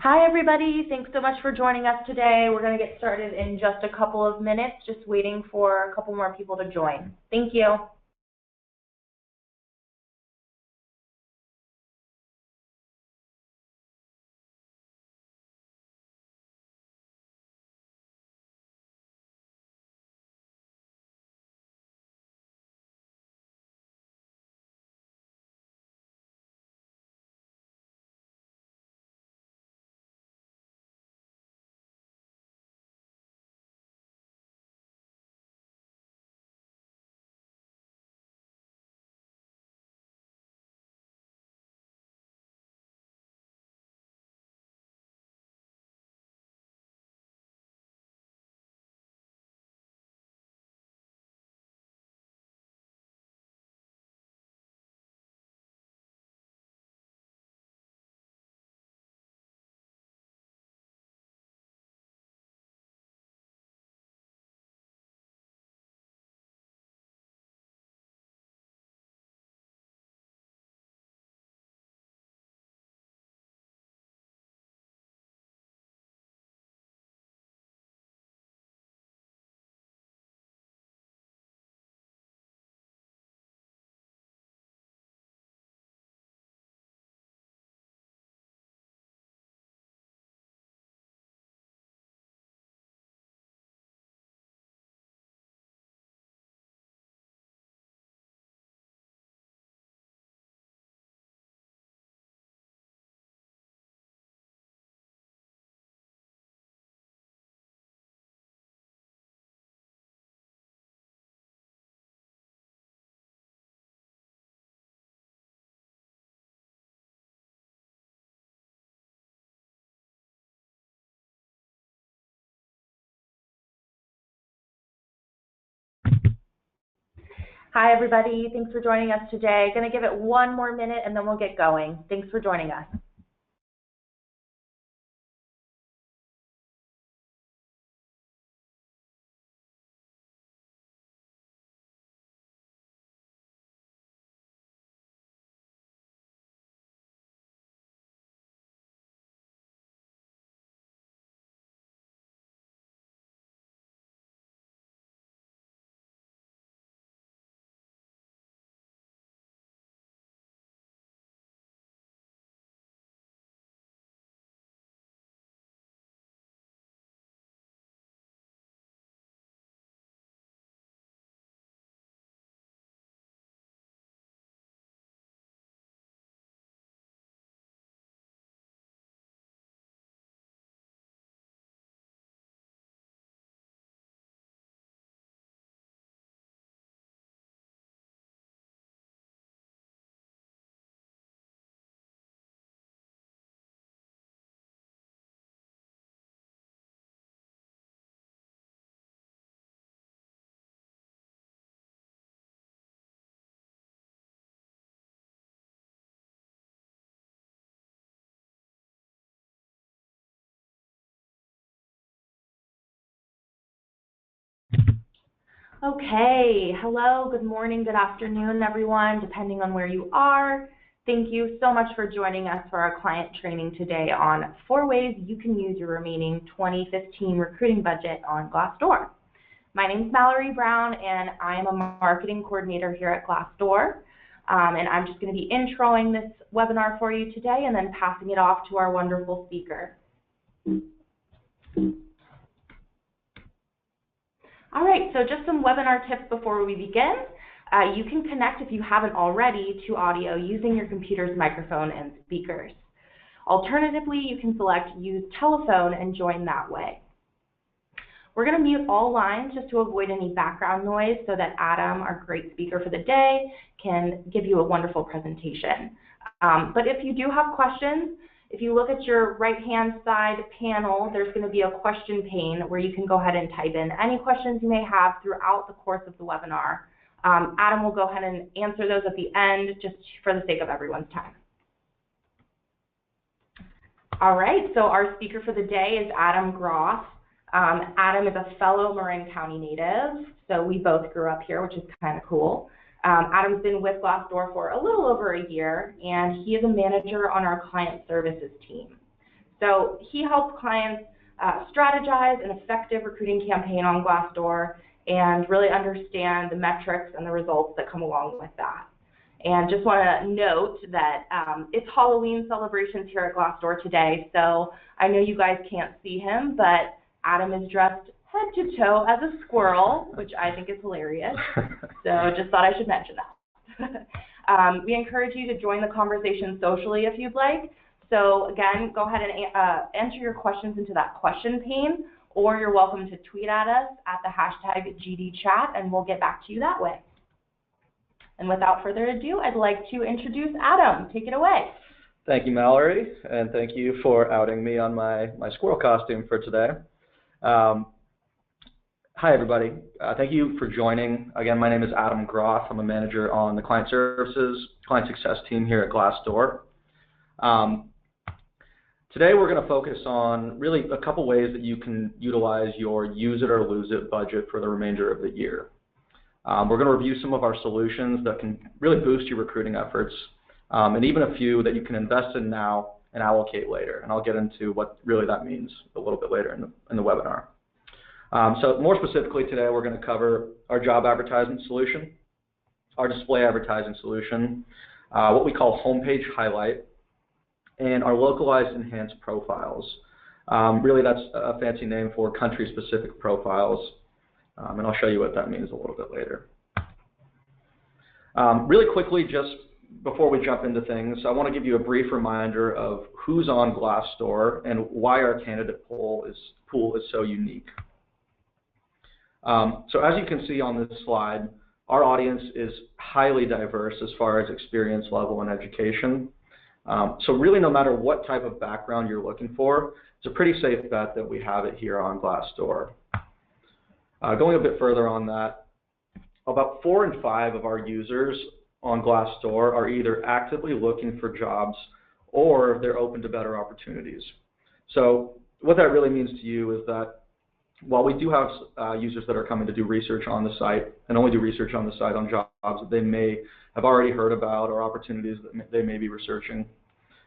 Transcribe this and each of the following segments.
Hi, everybody. Thanks so much for joining us today. We're going to get started in just a couple of minutes, just waiting for a couple more people to join. Thank you. Hi, everybody. Thanks for joining us today. Going to give it one more minute and then we'll get going. Thanks for joining us. Okay, hello, good morning, good afternoon, everyone, depending on where you are. Thank you so much for joining us for our client training today on 4 ways you can use your remaining 2015 recruiting budget on Glassdoor. My name is Mallory Brown, and I am a marketing coordinator here at Glassdoor. And I'm just going to be introing this webinar for you today and then passing it off to our wonderful speaker. All right, so just some webinar tips before we begin. You can connect, if you haven't already, to audio using your computer's microphone and speakers. Alternatively, you can select Use Telephone and join that way. We're going to mute all lines just to avoid any background noise so that Adam, our great speaker for the day, can give you a wonderful presentation. But if you do have questions, if you look at your right-hand side panel, there's going to be a question pane where you can go ahead and type in any questions you may have throughout the course of the webinar. Adam will go ahead and answer those at the end, just for the sake of everyone's time. All right, so our speaker for the day is Adam Gross. Adam is a fellow Marin County native, so we both grew up here, which is kind of cool. Adam's been with Glassdoor for a little over a year, and he is a manager on our client services team. So he helps clients strategize an effective recruiting campaign on Glassdoor and really understand the metrics and the results that come along with that. And just want to note that it's Halloween celebrations here at Glassdoor today, so I know you guys can't see him, but Adam is dressed head to toe as a squirrel, which I think is hilarious. So just thought I should mention that. We encourage you to join the conversation socially if you'd like. So again, go ahead and enter your questions into that question pane, or you're welcome to tweet at us at the hashtag GDChat, and we'll get back to you that way. And without further ado, I'd like to introduce Adam. Take it away. Thank you, Mallory, and thank you for outing me on my squirrel costume for today. Hi, everybody. Thank you for joining. Again, my name is Adam Groth. I'm a manager on the client services, client success team here at Glassdoor. Today, we're going to focus on really a couple ways that you can utilize your use it or lose it budget for the remainder of the year. We're going to review some of our solutions that can really boost your recruiting efforts, and even a few that you can invest in now and allocate later. And I'll get into what really that means a little bit later in the webinar. So more specifically today, we're going to cover our job advertising solution, our display advertising solution, what we call homepage highlight, and our localized enhanced profiles. Really, that's a fancy name for country-specific profiles, and I'll show you what that means a little bit later. Really quickly, just before we jump into things, I want to give you a brief reminder of who's on Glassdoor and why our candidate pool is so unique. So as you can see on this slide, our audience is highly diverse as far as experience level and education. So really, no matter what type of background you're looking for, it's a pretty safe bet that we have it here on Glassdoor. Going a bit further on that, about 4 in 5 of our users on Glassdoor are either actively looking for jobs or they're open to better opportunities. So what that really means to you is that while we do have users that are coming to do research on the site and only do research on the site on jobs that they may have already heard about or opportunities that they may be researching,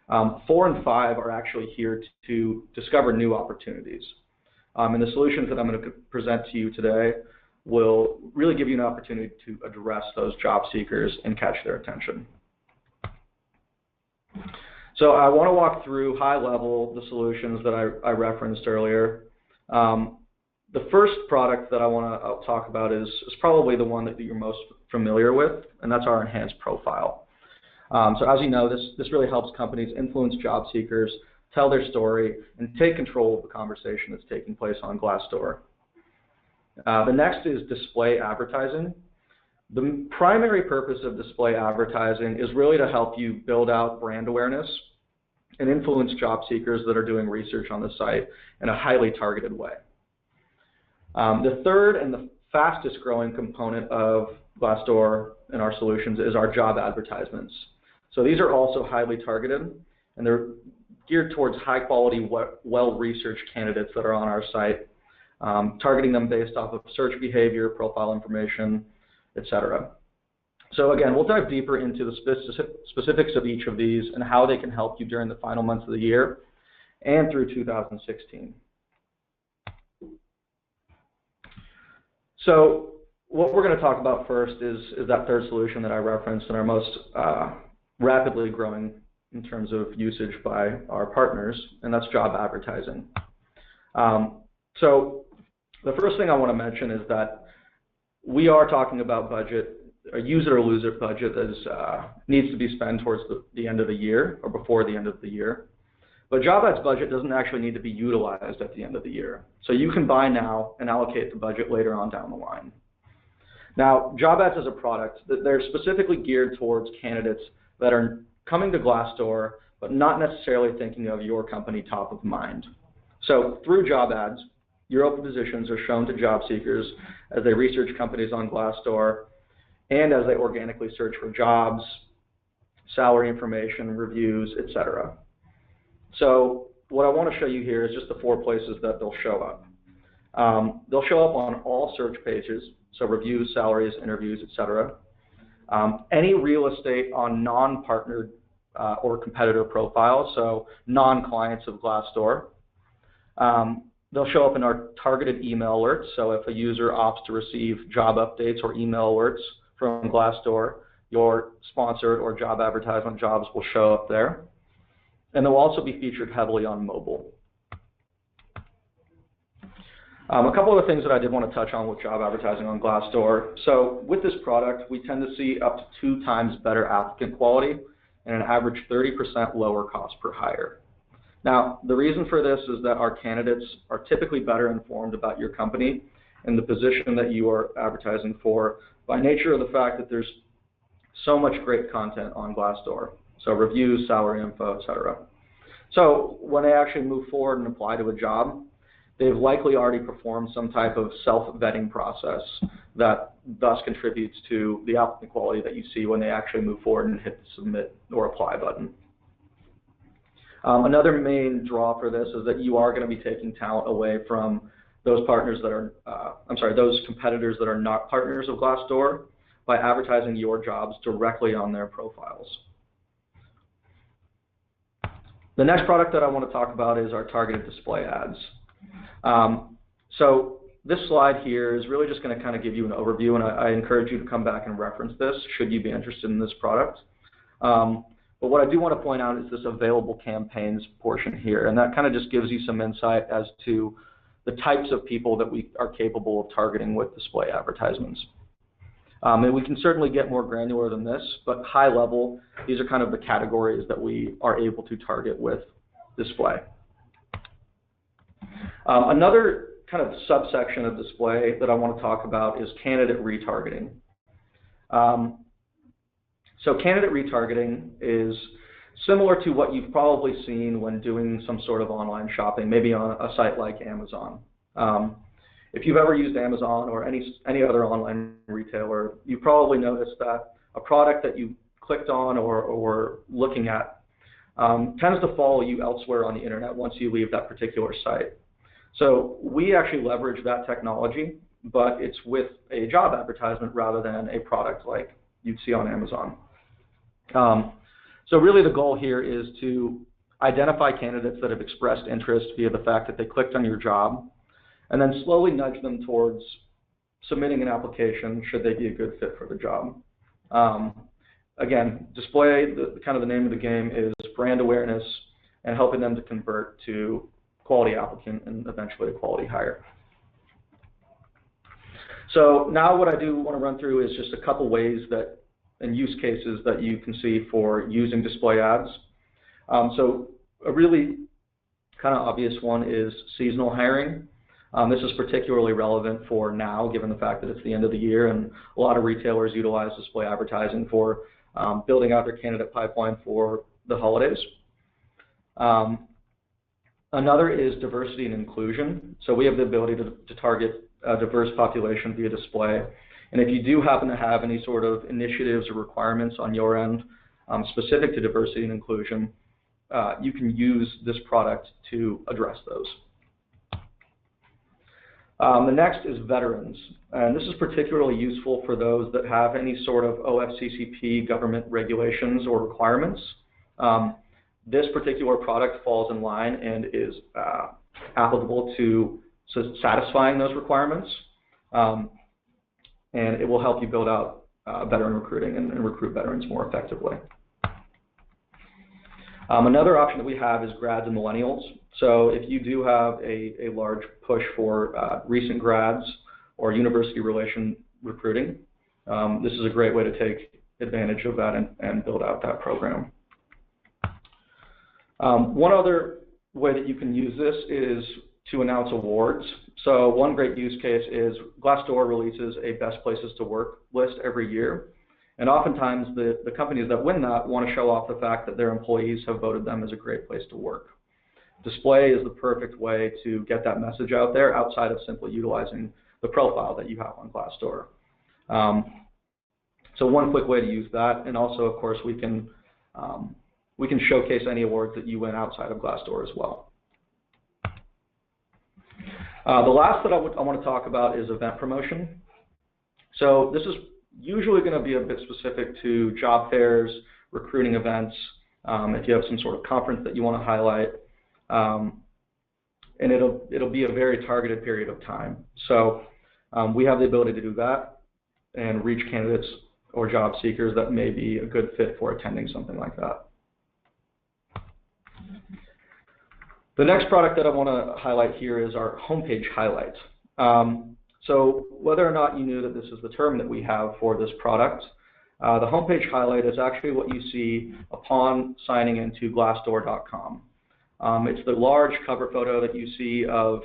4 in 5 are actually here to discover new opportunities. And the solutions that I'm going to present to you today will really give you an opportunity to address those job seekers and catch their attention. So I want to walk through high level the solutions that I referenced earlier. The first product that I want to talk about is probably the one that you're most familiar with, and that's our enhanced profile. So as you know, this really helps companies influence job seekers, tell their story, and take control of the conversation that's taking place on Glassdoor. The next is display advertising. The primary purpose of display advertising is really to help you build out brand awareness and influence job seekers that are doing research on the site in a highly targeted way. The third and the fastest growing component of Glassdoor and our solutions is our job advertisements. So these are also highly targeted, and they're geared towards high quality, well-researched candidates that are on our site, targeting them based off of search behavior, profile information, etc. So again, we'll dive deeper into the specifics of each of these and how they can help you during the final months of the year and through 2016. So what we're going to talk about first is that third solution that I referenced and our most rapidly growing in terms of usage by our partners, and that's job advertising. So the first thing I want to mention is that we are talking about budget, a use it or lose it budget that needs to be spent towards the end of the year or before the end of the year. But job ads budget doesn't actually need to be utilized at the end of the year. So you can buy now and allocate the budget later on down the line. Now, job ads as a product, they're specifically geared towards candidates that are coming to Glassdoor, but not necessarily thinking of your company top of mind. So through job ads, your open positions are shown to job seekers as they research companies on Glassdoor and as they organically search for jobs, salary information, reviews, etc. So what I want to show you here is just the 4 places that they'll show up. They'll show up on all search pages, so reviews, salaries, interviews, etc. Any real estate on non-partnered or competitor profiles, so non-clients of Glassdoor. They'll show up in our targeted email alerts, so if a user opts to receive job updates or email alerts from Glassdoor, your sponsored or job advertisement jobs will show up there. And they'll also be featured heavily on mobile. A couple of the things that I did want to touch on with job advertising on Glassdoor. So with this product, we tend to see up to 2 times better applicant quality and an average 30% lower cost per hire. Now, the reason for this is that our candidates are typically better informed about your company and the position that you are advertising for by nature of the fact that there's so much great content on Glassdoor. So reviews, salary info, etc. So when they actually move forward and apply to a job, they've likely already performed some type of self-vetting process that thus contributes to the applicant quality that you see when they actually move forward and hit the submit or apply button. Another main draw for this is that you are going to be taking talent away from those partners that are, those competitors that are not partners of Glassdoor by advertising your jobs directly on their profiles. The next product that I want to talk about is our targeted display ads. So this slide here is really just going to kind of give you an overview, and I encourage you to come back and reference this should you be interested in this product. But what I do want to point out is this available campaigns portion here, and that kind of just gives you some insight as to the types of people that we are capable of targeting with display advertisements. And we can certainly get more granular than this, but high level, these are kind of the categories that we are able to target with display. Another kind of subsection of display that I want to talk about is candidate retargeting. So candidate retargeting is similar to what you've probably seen when doing some sort of online shopping, maybe on a site like Amazon. If you've ever used Amazon or any other online retailer, you probably noticed that a product that you clicked on or looking at tends to follow you elsewhere on the internet once you leave that particular site. So we actually leverage that technology, but it's with a job advertisement rather than a product like you'd see on Amazon. So really the goal here is to identify candidates that have expressed interest via the fact that they clicked on your job, and then slowly nudge them towards submitting an application should they be a good fit for the job. Again, display, kind of the name of the game is brand awareness and helping them to convert to quality applicant and eventually a quality hire. So now what I do want to run through is just a couple ways that and use cases that you can see for using display ads. So a really kind of obvious one is seasonal hiring. This is particularly relevant for now, given the fact that it's the end of the year and a lot of retailers utilize display advertising for building out their candidate pipeline for the holidays. Another is diversity and inclusion. So we have the ability to target a diverse population via display. And if you do happen to have any sort of initiatives or requirements on your end specific to diversity and inclusion, you can use this product to address those. The next is veterans, and this is particularly useful for those that have any sort of OFCCP government regulations or requirements. This particular product falls in line and is applicable to satisfying those requirements, and it will help you build out veteran recruiting and recruit veterans more effectively. Another option that we have is grads and millennials. So if you do have a large push for recent grads or university relation recruiting, this is a great way to take advantage of that and build out that program. One other way that you can use this is to announce awards. So one great use case is Glassdoor releases a best places to work list every year. And oftentimes the companies that win that want to show off the fact that their employees have voted them as a great place to work. Display is the perfect way to get that message out there outside of simply utilizing the profile that you have on Glassdoor. So one quick way to use that, and also of course we can showcase any awards that you win outside of Glassdoor as well. The last that I want to talk about is event promotion. So this is usually going to be a bit specific to job fairs, recruiting events, if you have some sort of conference that you want to highlight, and it'll be a very targeted period of time. So we have the ability to do that and reach candidates or job seekers that may be a good fit for attending something like that. The next product that I want to highlight here is our homepage highlight. So whether or not you knew that this is the term that we have for this product, the homepage highlight is actually what you see upon signing into Glassdoor.com. It's the large cover photo that you see of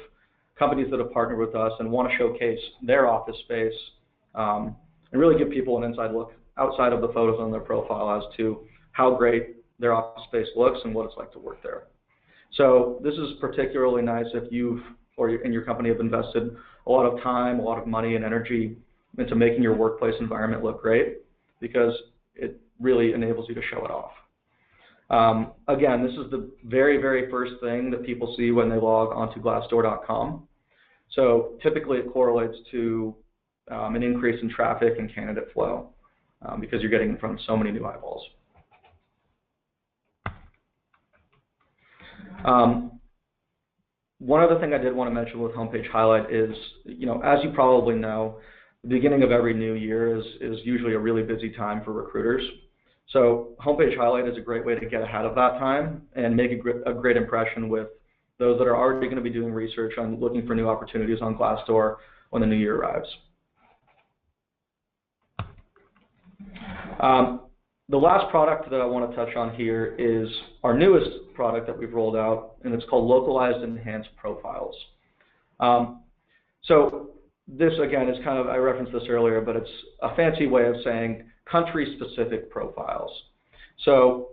companies that have partnered with us and want to showcase their office space and really give people an inside look outside of the photos on their profile as to how great their office space looks and what it's like to work there. So this is particularly nice if you've or in your company have invested a lot of time, a lot of money and energy into making your workplace environment look great, because it really enables you to show it off. Again, this is the very, very first thing that people see when they log onto Glassdoor.com. So typically it correlates to an increase in traffic and candidate flow because you're getting in front of so many new eyeballs. One other thing I did want to mention with homepage highlight is, as you probably know, the beginning of every new year is usually a really busy time for recruiters. So homepage highlight is a great way to get ahead of that time and make a great impression with those that are already going to be doing research on looking for new opportunities on Glassdoor when the new year arrives. The last product that I want to touch on here is our newest product that we've rolled out, and it's called Localized Enhanced Profiles. So this, again, is kind of, I referenced this earlier, but it's a fancy way of saying country-specific profiles. So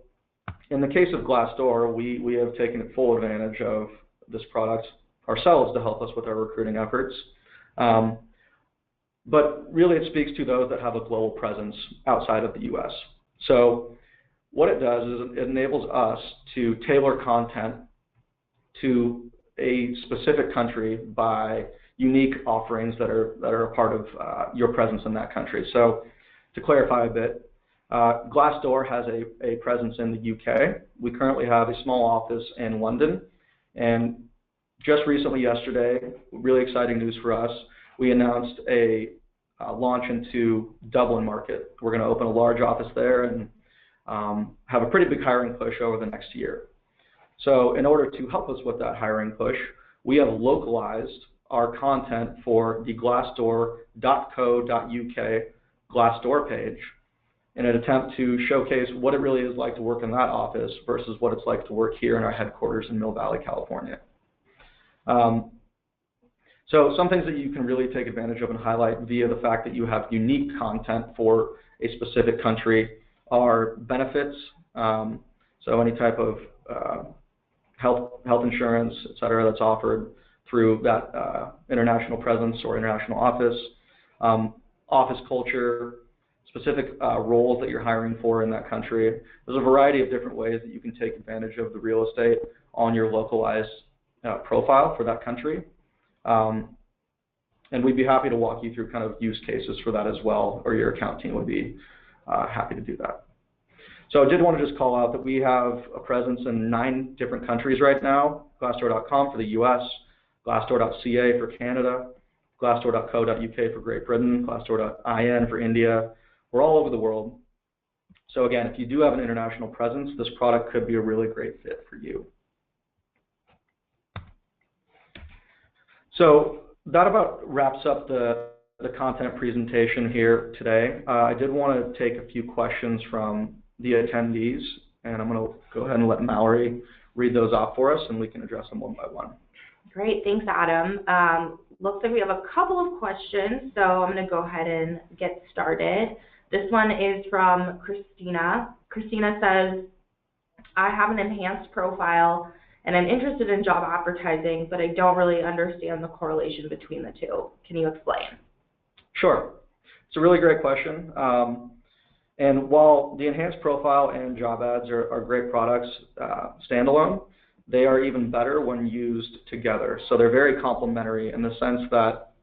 in the case of Glassdoor, we have taken full advantage of this product ourselves to help us with our recruiting efforts. But really it speaks to those that have a global presence outside of the US. So what it does is it enables us to tailor content to a specific country by unique offerings that are a part of your presence in that country. So to clarify a bit, Glassdoor has a presence in the UK. We currently have a small office in London, and just recently yesterday, really exciting news for us, we announced a launch into Dublin market. We're going to open a large office there and have a pretty big hiring push over the next year. So in order to help us with that hiring push, we have localized our content for the glassdoor.co.uk Glassdoor page in an attempt to showcase what it really is like to work in that office versus what it's like to work here in our headquarters in Mill Valley, California. So some things that you can really take advantage of and highlight via the fact that you have unique content for a specific country are benefits, so any type of health insurance, et cetera, that's offered through that international presence or international office, office culture, specific roles that you're hiring for in that country. There's a variety of different ways that you can take advantage of the real estate on your localized profile for that country. And we'd be happy to walk you through kind of use cases for that as well, or your account team would be happy to do that. So I did want to just call out that we have a presence in 9 different countries right now: Glassdoor.com for the US, Glassdoor.ca for Canada, Glassdoor.co.uk for Great Britain, Glassdoor.in for India. We're all over the world. So again, if you do have an international presence, this product could be a really great fit for you. So that about wraps up the content presentation here today. I did want to take a few questions from the attendees, and I'm going to go ahead and let Mallory read those off for us, and we can address them one by one. Great, thanks, Adam. Looks like we have a couple of questions, so I'm going to go ahead and get started. This one is from Christina. Christina says, I have an enhanced profile and I'm interested in job advertising, but I don't really understand the correlation between the two. Can you explain? Sure. It's a really great question. And while the enhanced profile and job ads are great products standalone, they are even better when used together. So they're very complementary in the sense that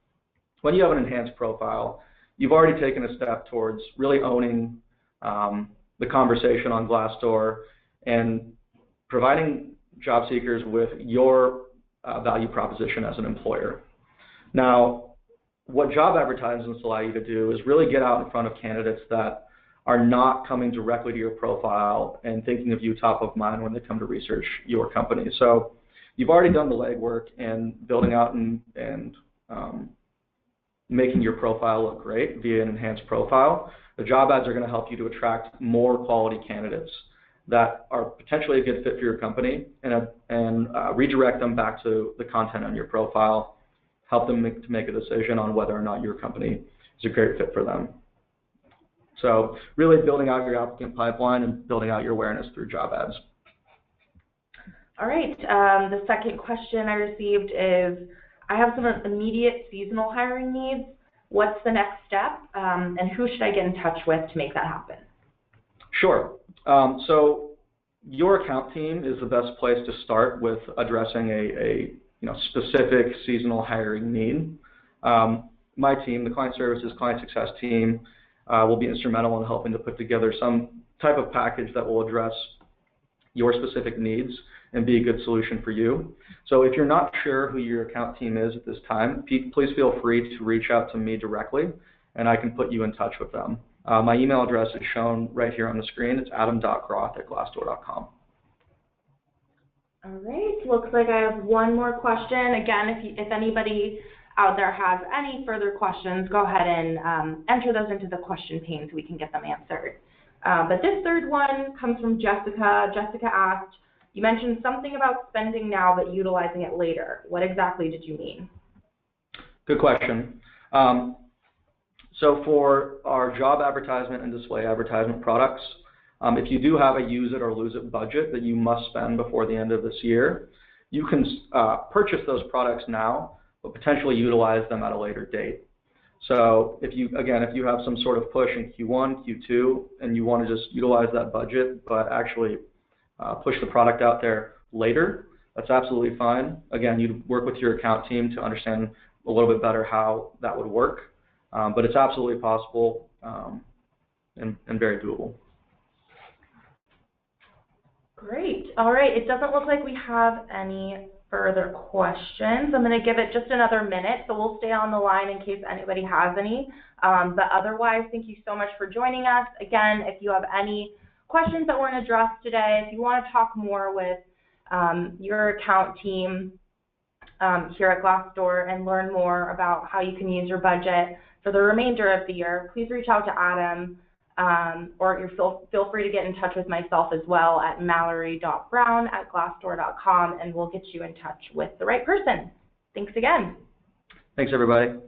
when you have an enhanced profile, you've already taken a step towards really owning the conversation on Glassdoor and providing job seekers with your value proposition as an employer. Now, what job advertisements allow you to do is really get out in front of candidates that are not coming directly to your profile and thinking of you top of mind when they come to research your company. So you've already done the legwork in building out and making your profile look great via an enhanced profile. The job ads are going to help you to attract more quality candidates that are potentially a good fit for your company and redirect them back to the content on your profile, help them make a decision on whether or not your company is a great fit for them. So really building out your applicant pipeline and building out your awareness through job ads. All right, the second question I received is, I have some immediate seasonal hiring needs. What's the next step, and who should I get in touch with to make that happen? Sure. So your account team is the best place to start with addressing a specific seasonal hiring need. My team, the client services, client success team, will be instrumental in helping to put together some type of package that will address your specific needs and be a good solution for you. So if you're not sure who your account team is at this time, please feel free to reach out to me directly, and I can put you in touch with them. My email address is shown right here on the screen. It's adam.groth@glassdoor.com. All right, looks like I have one more question. Again, if anybody out there has any further questions, go ahead and enter those into the question pane so we can get them answered. But this third one comes from Jessica. Jessica asked, you mentioned something about spending now but utilizing it later. What exactly did you mean? Good question. So for our job advertisement and display advertisement products, if you do have a use it or lose it budget that you must spend before the end of this year, you can purchase those products now, but potentially utilize them at a later date. So if you have some sort of push in Q1, Q2, and you want to just utilize that budget, but actually push the product out there later, that's absolutely fine. Again, you'd work with your account team to understand a little bit better how that would work, but it's absolutely possible and very doable. Great. All right. It doesn't look like we have any further questions. I'm going to give it just another minute, so we'll stay on the line in case anybody has any. But otherwise, thank you so much for joining us. Again, if you have any questions that weren't addressed today, if you want to talk more with your account team here at Glassdoor and learn more about how you can use your budget for the remainder of the year, please reach out to Adam, or feel free to get in touch with myself as well at mallory.brown@glassdoor.com, and we'll get you in touch with the right person. Thanks again. Thanks, everybody.